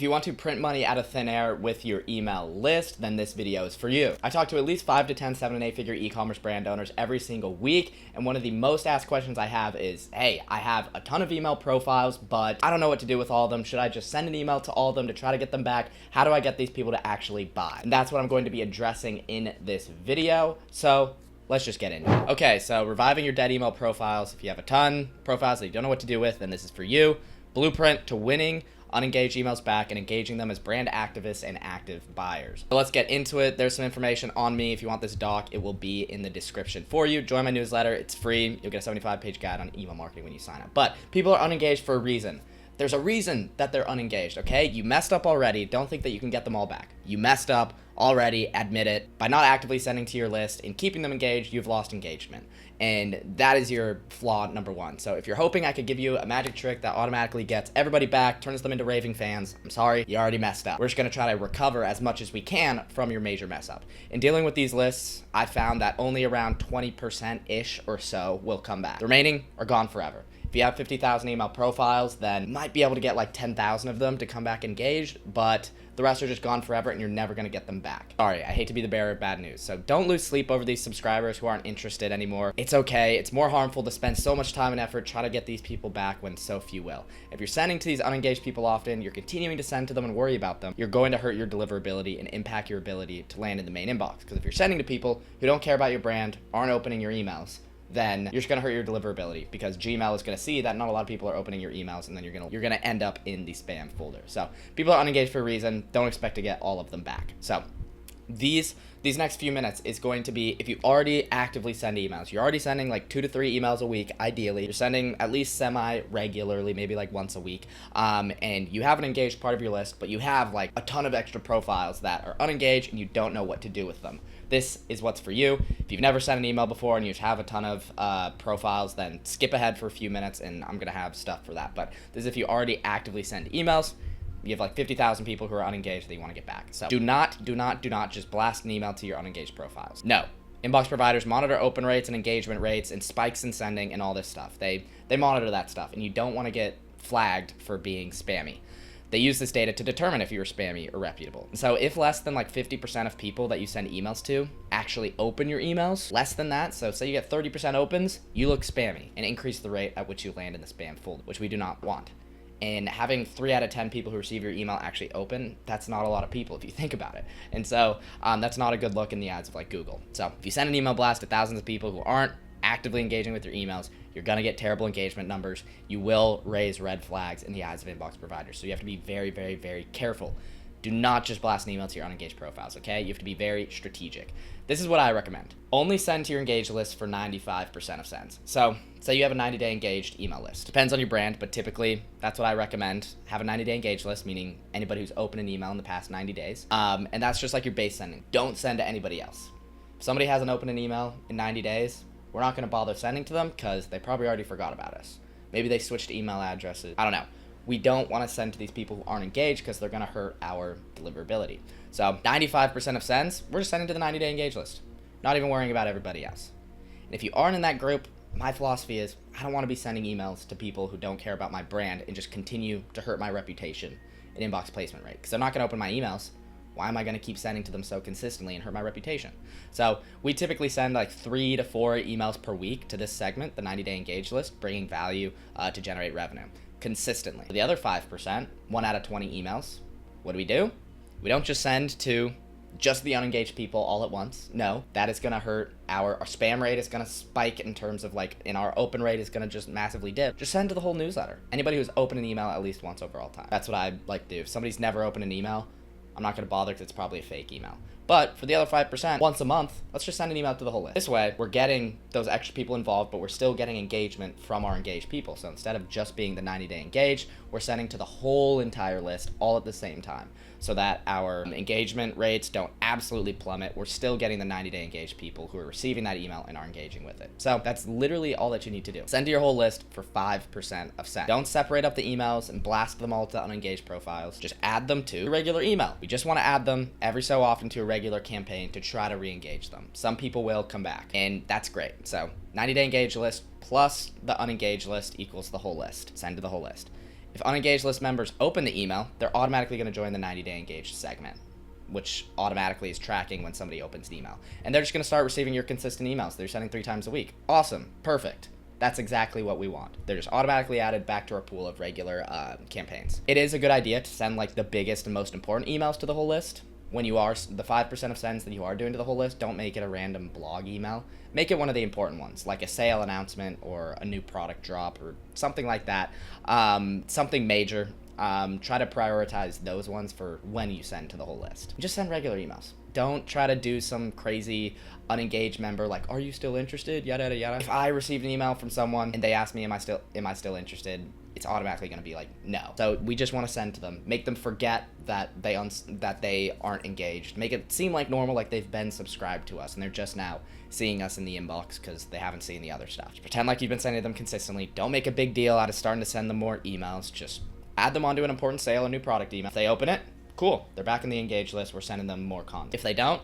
If you want to print money out of thin air with your email list, then this video is for you. I talk to at least 5 to 10 7 and 8 figure e-commerce brand owners every single week, and one of the most asked questions I have is, hey, I have a ton of email profiles, but I don't know what to do with all of them. Should I just send an email to all of them to try to get them back? How do I get these people to actually buy? And that's what I'm going to be addressing in this video. So let's just get into it. Okay, so reviving your dead email profiles. If you have a ton of profiles that you don't know what to do with, then this is for you. Blueprint to winning unengaged emails back and engaging them as brand activists and active buyers. So let's get into it. There's some information on me. If you want this doc, it will be in the description for you. Join my newsletter. It's free. You'll get a 75-page guide on email marketing when you sign up. But people are unengaged for a reason. There's a reason that they're unengaged, okay? You messed up already. Don't think that you can get them all back. You messed up already. Admit it. By not actively sending to your list and keeping them engaged, you've lost engagement. And that is your flaw number one. So if you're hoping I could give you a magic trick that automatically gets everybody back, turns them into raving fans, I'm sorry, you already messed up. We're just going to try to recover as much as we can from your major mess up. In dealing with these lists, I found that only around 20%-ish or so will come back. The remaining are gone forever. If you have 50,000 email profiles, then you might be able to get like 10,000 of them to come back engaged, but the rest are just gone forever and you're never going to get them back. Sorry, I hate to be the bearer of bad news. So don't lose sleep over these subscribers who aren't interested anymore. It's okay. It's more harmful to spend so much time and effort trying to get these people back when so few will. If you're sending to these unengaged people often, you're continuing to send to them and worry about them, you're going to hurt your deliverability and impact your ability to land in the main inbox. Because if you're sending to people who don't care about your brand, aren't opening your emails, then you're just going to hurt your deliverability because Gmail is going to see that not a lot of people are opening your emails, and then you're going to end up in the spam folder. So people are unengaged for a reason. Don't expect to get all of them back. So these next few minutes is going to be, if you already actively send emails, you're already sending like 2 to 3 emails a week. Ideally, you're sending at least semi-regularly, maybe like once a week, and you have an engaged part of your list, but you have like a ton of extra profiles that are unengaged and you don't know what to do with them. This is what's for you. If you've never sent an email before and you have a ton of profiles, then skip ahead for a few minutes and I'm going to have stuff for that. But this is if you already actively send emails. You have like 50,000 people who are unengaged that you want to get back. So do not just blast an email to your unengaged profiles. No. Inbox providers monitor open rates and engagement rates and spikes in sending and all this stuff. They monitor that stuff, and you don't want to get flagged for being spammy. They use this data to determine if you're spammy or reputable. So if less than like 50% of people that you send emails to actually open your emails, less than that, so say you get 30% opens, you look spammy and increase the rate at which you land in the spam folder, which we do not want. And having 3 out of 10 people who receive your email actually open, that's not a lot of people if you think about it. And so that's not a good look in the eyes of like Google. So if you send an email blast to thousands of people who aren't actively engaging with your emails, you're going to get terrible engagement numbers. You will raise red flags in the eyes of inbox providers. So you have to be very, very, very careful. Do not just blast an email to your unengaged profiles, okay? You have to be very strategic. This is what I recommend. Only send to your engaged list for 95% of sends. So say you have a 90-day engaged email list. Depends on your brand, but typically that's what I recommend. Have a 90-day engaged list, meaning anybody who's opened an email in the past 90 days. And that's just like your base sending. Don't send to anybody else. If somebody hasn't opened an email in 90 days, we're not going to bother sending to them because they probably already forgot about us. Maybe they switched email addresses. I don't know. We don't want to send to these people who aren't engaged because they're going to hurt our deliverability. So 95% of sends, we're just sending to the 90-day engaged list. Not even worrying about everybody else. And if you aren't in that group, my philosophy is I don't want to be sending emails to people who don't care about my brand and just continue to hurt my reputation and inbox placement rate. Because they're not going to open my emails. Why am I going to keep sending to them so consistently and hurt my reputation? So we typically send like 3 to 4 emails per week to this segment, the 90-day engaged list, bringing value to generate revenue consistently. The other 5%, 1 out of 20 emails, what do? We don't just send to just the unengaged people all at once. No, that is going to hurt our spam rate is going to spike in terms of like, in our open rate is going to just massively dip. Just send to the whole newsletter. Anybody who's opened an email at least once over all time. That's what I like to do. If somebody's never opened an email, I'm not going to bother because it's probably a fake email. But for the other 5%, once a month, let's just send an email to the whole list. This way, we're getting those extra people involved, but we're still getting engagement from our engaged people. So instead of just being the 90-day engaged, we're sending to the whole entire list all at the same time so that our engagement rates don't absolutely plummet. We're still getting the 90-day engaged people who are receiving that email and are engaging with it. So that's literally all that you need to do. Send to your whole list for 5% of send. Don't separate up the emails and blast them all to unengaged profiles. Just add them to a regular email. We just want to add them every so often to a regular campaign to try to re-engage them. Some people will come back, and that's great. So 90-day engaged list plus the unengaged list equals the whole list. Send to the whole list. If unengaged list members open the email, they're automatically going to join the 90-day engaged segment, which automatically is tracking when somebody opens the email. And they're just going to start receiving your consistent emails. They're sending 3 times a week. Awesome. Perfect. That's exactly what we want. They're just automatically added back to our pool of regular campaigns. It is a good idea to send like the biggest and most important emails to the whole list. When you are, the 5% of sends that you are doing to the whole list, don't make it a random blog email. Make it one of the important ones, like a sale announcement or a new product drop or something like that. Something major. Try to prioritize those ones for when you send to the whole list. Just send regular emails. Don't try to do some crazy unengaged member like, are you still interested? Yada, yada, yada. If I received an email from someone and they ask me, am I still interested? It's automatically going to be like, no. So we just want to send to them. Make them forget that they aren't engaged. Make it seem like normal, like they've been subscribed to us and they're just now seeing us in the inbox because they haven't seen the other stuff. Just pretend like you've been sending them consistently. Don't make a big deal out of starting to send them more emails. Just add them onto an important sale or new product email. If they open it, cool. They're back in the engaged list. We're sending them more content. If they don't,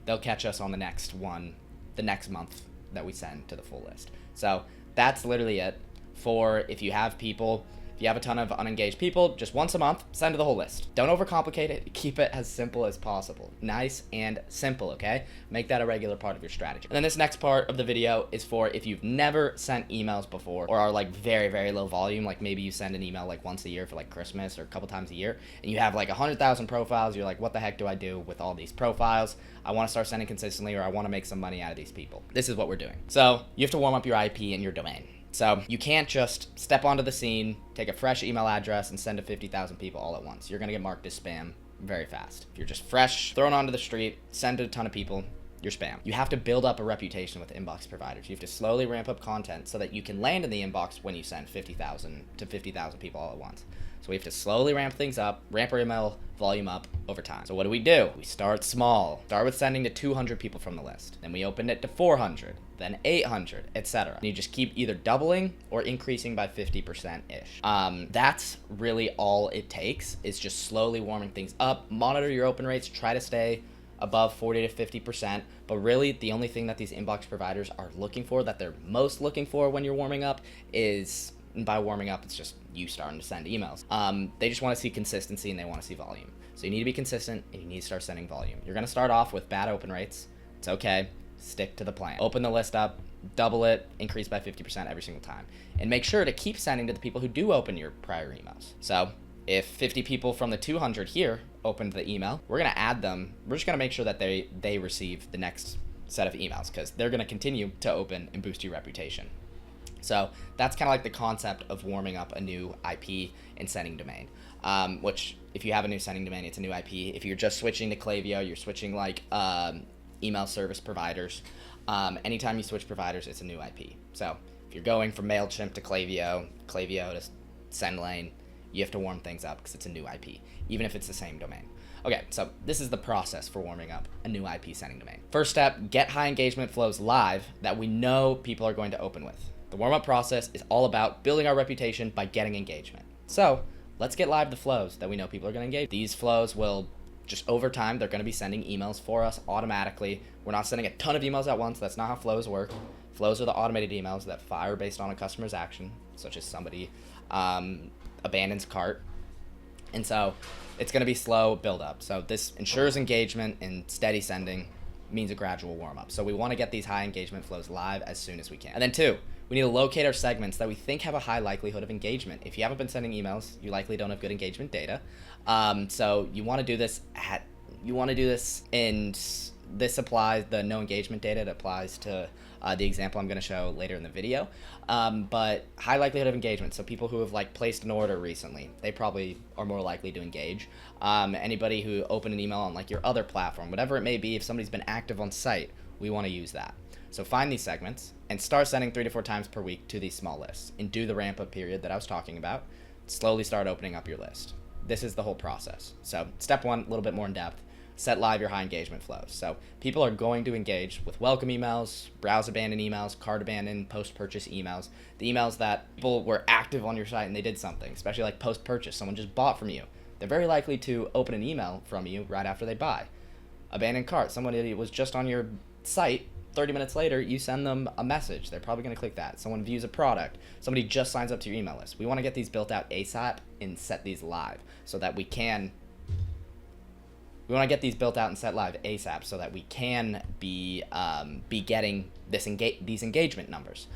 they'll catch us on the next one, the next month that we send to the full list. So that's literally it for if you have a ton of unengaged people, just once a month, send to the whole list. Don't overcomplicate it. Keep it as simple as possible. Nice and simple, okay? Make that a regular part of your strategy. And then this next part of the video is for if you've never sent emails before or are like very, very low volume, like maybe you send an email like once a year for like Christmas or a couple times a year, and you have like 100,000 profiles. You're like, what the heck do I do with all these profiles? I want to start sending consistently, or I want to make some money out of these people. This is what we're doing. So you have to warm up your IP and your domain. So you can't just step onto the scene, take a fresh email address, and send to 50,000 people all at once. You're going to get marked as spam very fast. If you're just fresh, thrown onto the street, send to a ton of people, you're spam. You have to build up a reputation with inbox providers. You have to slowly ramp up content so that you can land in the inbox when you send 50,000 to 50,000 people all at once. So we have to slowly ramp things up, ramp our email volume up over time. So what do? We start small. Start with sending to 200 people from the list. Then we open it to 400, then 800, etc. And you just keep either doubling or increasing by 50%-ish. That's really all it takes, is just slowly warming things up. Monitor your open rates. Try to stay above 40 to 50%. But really, the only thing that these inbox providers are looking for, that they're most looking for when you're warming up, is, and by warming up, it's just you starting to send emails. They just want to see consistency and they want to see volume. So you need to be consistent and you need to start sending volume. You're going to start off with bad open rates. It's okay. Stick to the plan. Open the list up, double it, increase by 50% every single time. And make sure to keep sending to the people who do open your prior emails. So if 50 people from the 200 here opened the email, we're going to add them. We're just going to make sure that they receive the next set of emails because they're going to continue to open and boost your reputation. So that's kind of like the concept of warming up a new IP and sending domain, which if you have a new sending domain, it's a new IP. If you're just switching to Klaviyo, you're switching like email service providers. Anytime you switch providers, it's a new IP. So if you're going from MailChimp to Klaviyo to SendLane, you have to warm things up because it's a new IP, even if it's the same domain. Okay, so this is the process for warming up a new IP sending domain. First step, get high engagement flows live that we know people are going to open with. The warm-up process is all about building our reputation by getting engagement. So let's get live the flows that we know people are going to engage. These flows will just over time, they're going to be sending emails for us automatically. We're not sending a ton of emails at once. That's not how flows work. Flows are the automated emails that fire based on a customer's action, such as somebody abandons cart. And so it's going to be slow build up. So this ensures engagement, and steady sending means a gradual warm up. So we want to get these high engagement flows live as soon as we can. And then 2, we need to locate our segments that we think have a high likelihood of engagement. If you haven't been sending emails, you likely don't have good engagement data. So you want to do this and this applies, the no engagement data, it applies to the example I'm going to show later in the video. But high likelihood of engagement. So people who have like placed an order recently, they probably are more likely to engage. Anybody who opened an email on like your other platform, whatever it may be, if somebody's been active on site, we want to use that. So find these segments and start sending 3 to 4 times per week to these small lists and do the ramp up period that I was talking about. Slowly start opening up your list. This is the whole process. So step 1, a little bit more in depth, set live your high engagement flows. So people are going to engage with welcome emails, browse abandon emails, cart abandon, post-purchase emails, the emails that people were active on your site and they did something, especially like post-purchase, someone just bought from you. They're very likely to open an email from you right after they buy. Abandoned cart, somebody was just on your site 30 minutes later, you send them a message. They're probably going to click that. Someone views a product. Somebody just signs up to your email list. We want to get these built out ASAP and set these live so that we can We want to get these built out and set live ASAP so that we can be getting these engagement numbers.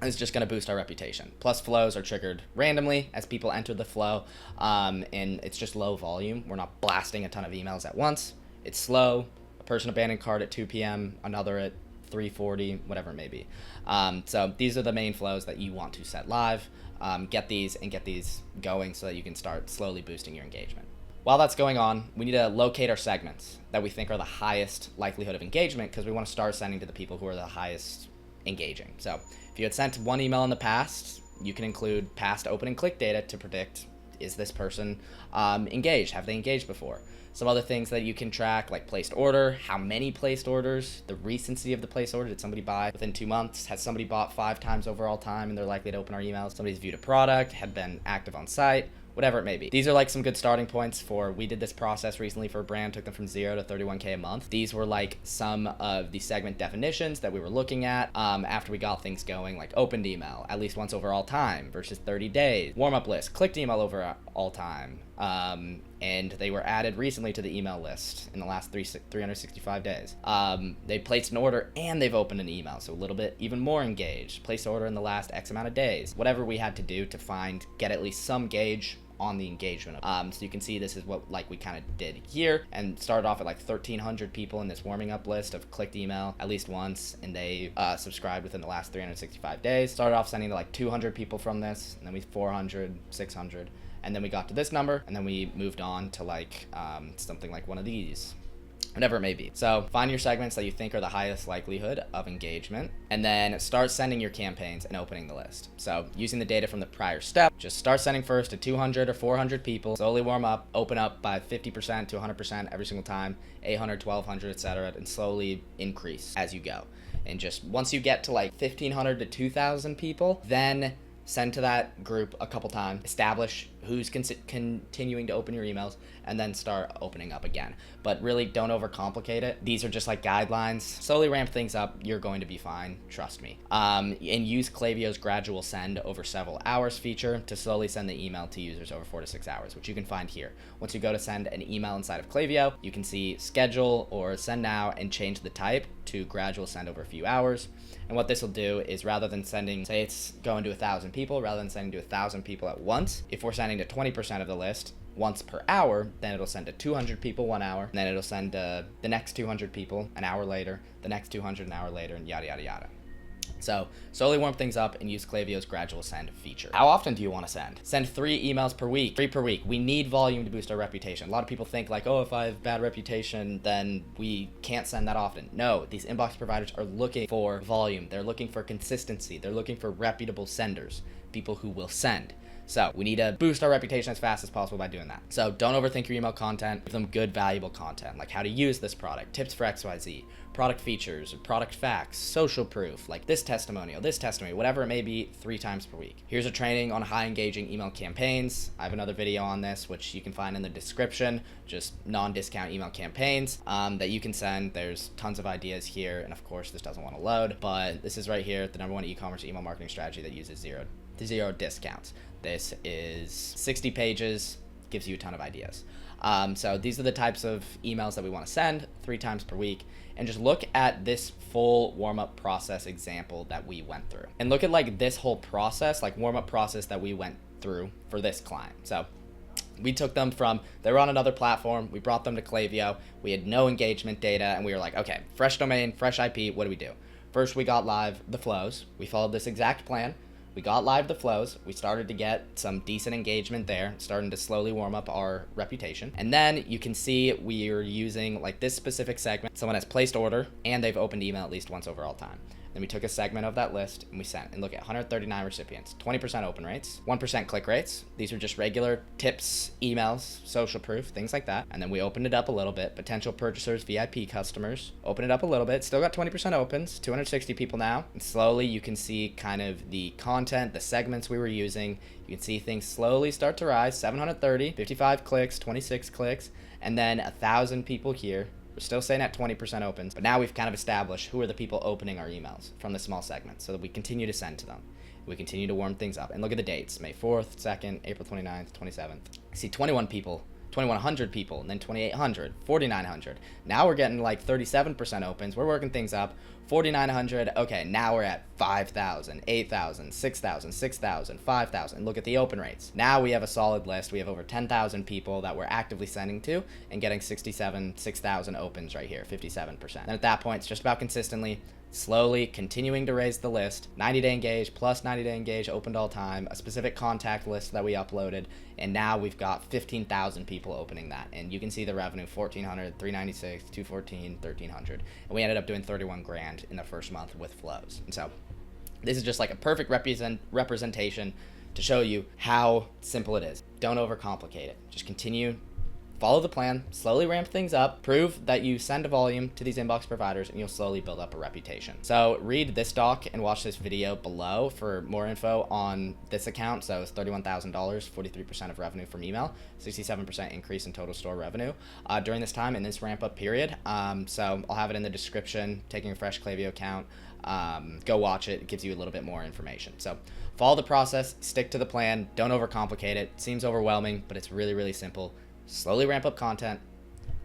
It's just going to boost our reputation. Plus, flows are triggered randomly as people enter the flow, and it's just low volume. We're not blasting a ton of emails at once. It's slow. A person abandoned cart at 2 p.m., another at 3:40, whatever it may be. So these are the main flows that you want to set live. Get these going so that you can start slowly boosting your engagement. While that's going on, we need to locate our segments that we think are the highest likelihood of engagement, because we want to start sending to the people who are the highest engaging. So if you had sent one email in the past, you can include past open and click data to predict, is this person engaged? Have they engaged before? Some other things that you can track, like placed order, how many placed orders, the recency of the placed order. Did somebody buy within 2 months? Has somebody bought 5 times overall time and they're likely to open our emails? Somebody's viewed a product, had been active on site, whatever it may be. These are like some good starting points for, we did this process recently for a brand, took them from 0 to 31K a month. These were like some of the segment definitions that we were looking at after we got things going, like opened email at least once over all time versus 30 days, warm-up list, clicked email over all time, and they were added recently to the email list in the last 365 days. They placed an order and they've opened an email, so a little bit even more engaged. Placed an order in the last X amount of days. Whatever we had to do to get at least some gauge on the engagement. So you can see this is what we kind of did here, and started off at like 1,300 people in this warming up list of clicked email at least once, and they subscribed within the last 365 days. Started off sending to like 200 people from this, and then we 400, 600. And then we got to this number, and then we moved on to like something like one of these, whatever it may be. So find your segments that you think are the highest likelihood of engagement, and then start sending your campaigns and opening the list. So using the data from the prior step, just start sending first to 200 or 400 people, slowly warm up, open up by 50% to 100% every single time, 800, 1200, etc., and slowly increase as you go. And just once you get to like 1,500 to 2,000 people, then send to that group a couple times, establish who's continuing to open your emails, and then start opening up again. But really don't overcomplicate it. These are just like guidelines. Slowly ramp things up. You're going to be fine. Trust me. And use Klaviyo's gradual send over several hours feature to slowly send the email to users over 4 to 6 hours, which you can find here. Once you go to send an email inside of Klaviyo, you can see schedule or send now and change the type to gradual send over a few hours. And what this will do is, rather than sending, say it's going to 1,000 people, rather than sending to 1,000 people at once, if we're sending to 20% of the list once per hour, then it'll send to 200 people 1 hour, and then it'll send to the next 200 people an hour later, the next 200 an hour later, and yada, yada, yada. So slowly warm things up and use Klaviyo's gradual send feature. How often do you want to send? Send 3 emails per week, 3 per week. We need volume to boost our reputation. A lot of people think like, oh, if I have bad reputation, then we can't send that often. No, these inbox providers are looking for volume. They're looking for consistency. They're looking for reputable senders, people who will send. So we need to boost our reputation as fast as possible by doing that. So don't overthink your email content. Give them good, valuable content, like how to use this product, tips for XYZ, product features, product facts, social proof, like this testimonial, whatever it may be, 3 times per week. Here's a training on high engaging email campaigns. I have another video on this, which you can find in the description, just non-discount email campaigns that you can send. There's tons of ideas here. And of course, this doesn't want to load, but this is right here, the #1 e-commerce email marketing strategy that uses zero discounts. This is 60 pages, gives you a ton of ideas. So these are the types of emails that we want to send 3 times per week. And just look at this full warm-up process example that we went through. And look at like this whole process, like warm-up process that we went through for this client. So we took them from, they were on another platform, we brought them to Klaviyo, we had no engagement data, and we were like, okay, fresh domain, fresh IP, what do we do? First, we got live the flows. We followed this exact plan. We got live the flows. We started to get some decent engagement there, starting to slowly warm up our reputation. And then you can see we are using like this specific segment. Someone has placed order and they've opened email at least once over all time. Then we took a segment of that list and we sent, and look at 139 recipients, 20% open rates, 1% click rates. These are just regular tips, emails, social proof, things like that. And then we opened it up a little bit. Potential purchasers, VIP customers, open it up a little bit. Still got 20% opens, 260 people now. And slowly you can see kind of the content, the segments we were using. You can see things slowly start to rise, 730, 55 clicks, 26 clicks, and then 1,000 people here, We're still staying at 20% opens, but now we've kind of established who are the people opening our emails from the small segments so that we continue to send to them. We continue to warm things up. And look at the dates, May 4th, 2nd, April 29th, 27th. See 21 people, 2,100 people, and then 2,800, 4,900. Now we're getting like 37% opens. We're working things up. 4,900. Okay, now we're at 5,000, 8,000, 6,000, 6,000, 5,000. Look at the open rates. Now we have a solid list. We have over 10,000 people that we're actively sending to and getting 6,000 opens right here, 57%. And at that point, it's just about consistently, slowly continuing to raise the list. 90-day engage plus 90-day engage opened all time, a specific contact list that we uploaded, and now we've got 15,000 people opening that. And you can see the revenue: 1,400, 396, 214, 1,300, and we ended up doing 31 grand in the first month with flows. And so this is just like a perfect representation to show you how simple it is. Don't overcomplicate it. Just continue, follow the plan, slowly ramp things up, prove that you send a volume to these inbox providers, and you'll slowly build up a reputation. So read this doc and watch this video below for more info on this account. So it's $31,000, 43% of revenue from email, 67% increase in total store revenue during this time in this ramp up period. So I'll have it in the description. Taking a fresh Klaviyo account, go watch it. It gives you a little bit more information. So follow the process, stick to the plan, don't overcomplicate it. It seems overwhelming, but it's really, really simple. Slowly ramp up content,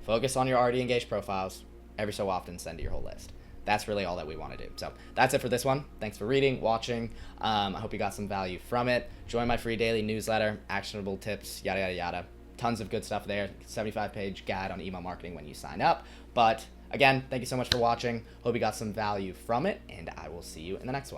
focus on your already engaged profiles, every so often send to your whole list. That's really all that we want to do. So that's it for this one. Thanks for reading, watching. I hope you got some value from it. Join my free daily newsletter, actionable tips, yada, yada, yada. Tons of good stuff there. 75-page guide on email marketing when you sign up. But again, thank you so much for watching. Hope you got some value from it, and I will see you in the next one.